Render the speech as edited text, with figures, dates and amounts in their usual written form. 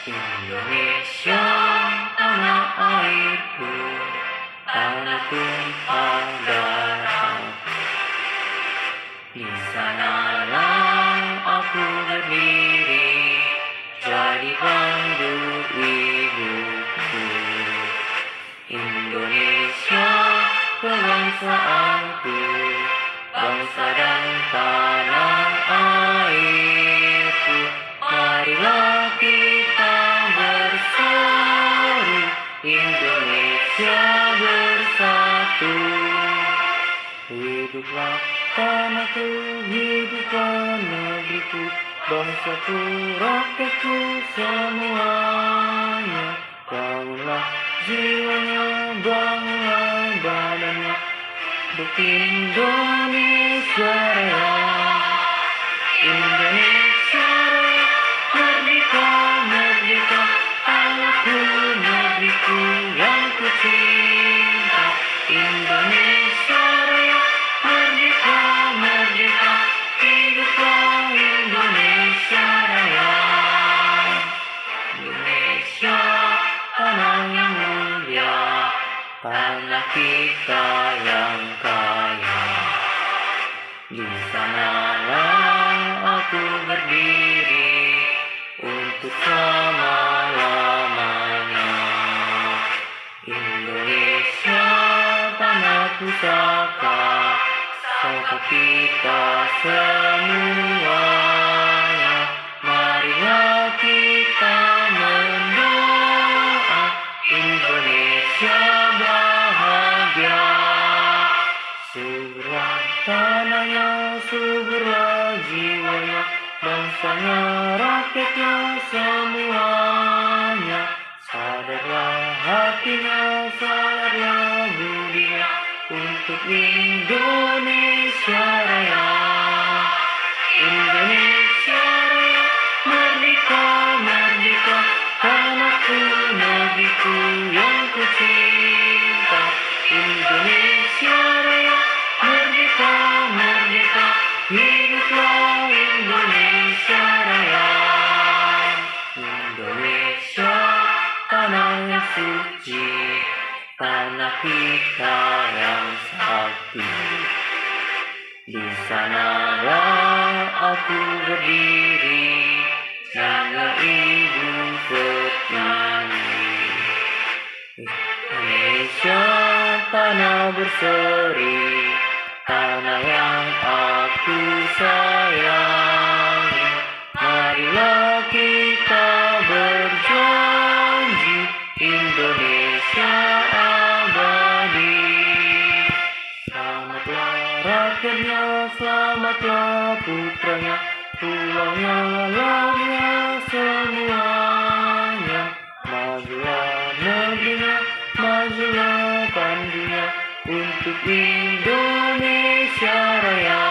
Indonesia, tanah airku, tanah tumpah darahku. Di sanalah aku berdiri, jadi pandu ibuku. Indonesia, kebangsaanku, bangsa dan tanah airku. Marilah kita bersatu, Indonesia bersatu. Hiduplah tanahku, hiduplah negeriku, bangsaku, rakyatku semuanya. Bangunlah jiwanya, bangunlah badannya, untuk Indonesia Raya. Indonesia Raya, merdeka, merdeka, tanahku, negeriku yang ku cinta. Indonesia Raya, merdeka, merdeka, hiduplah Indonesia Raya. Indonesia, tanah yang mulia, tanah kita yang kaya. Di sanalah aku berdiri untuk selama-lamanya. Indonesia, tanah pusaka, saka kita semuanya. Marilah kita mendoa Indonesia bahagia. Suburlah tanahnya, suburlah jiwanya, bangsanya, rakyatnya semuanya. Sadarlah hatinya, sadarlah budinya, untuk Indonesia Raya. Indonesia Raya, merdeka, merdeka, tanahku, negeriku yang ku cinta. Indonesia Raya, merdeka, merdeka, hiduplah Indonesia Raya. Indonesia, tanah yang suci, tanah kita yang sakti. Di sanalah aku berdiri, jaga ibu pertiwi. Indonesia, tanah berseri, tanah yang aku sayangi. Marilah kita berjanji, Indonesia abadi. Selamatlah rakyatnya, selamatlah putranya, pulaunya, lautnya, semuanya. Majulah negerinya, majulah pandunya, untuk Indonesia Raya.